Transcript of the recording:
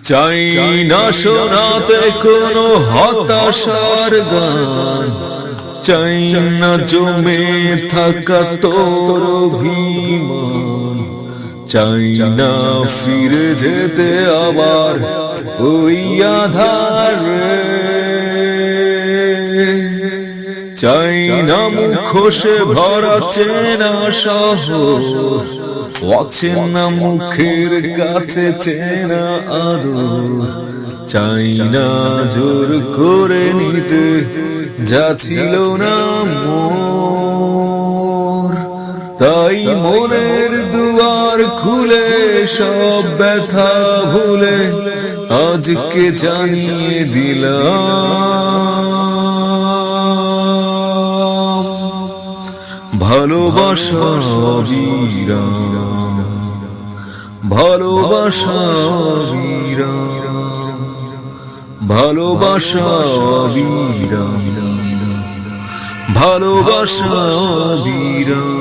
চাই না শোনাতে কোনো হতাশার গান, চাই না জমে থাকা তোর অভিমান, চাই না ফিরে যেতে আবার ওই আধারে, চাই না মুখোশে ভরা চেনা শহর, অচেনা মুখের কাছে চেনা আদর, চাই না জোর করে নিতে যা ছিল না মোর। তাই মনের দুয়ার খুলে সব ব্যথা ভুলে আজকে জানিয়ে দিলাম, ভালোবাসা বিরাম, ভালোবাসা বিরাম, ভালোবাসা বিরাম, ভালোবাসা বিরাম।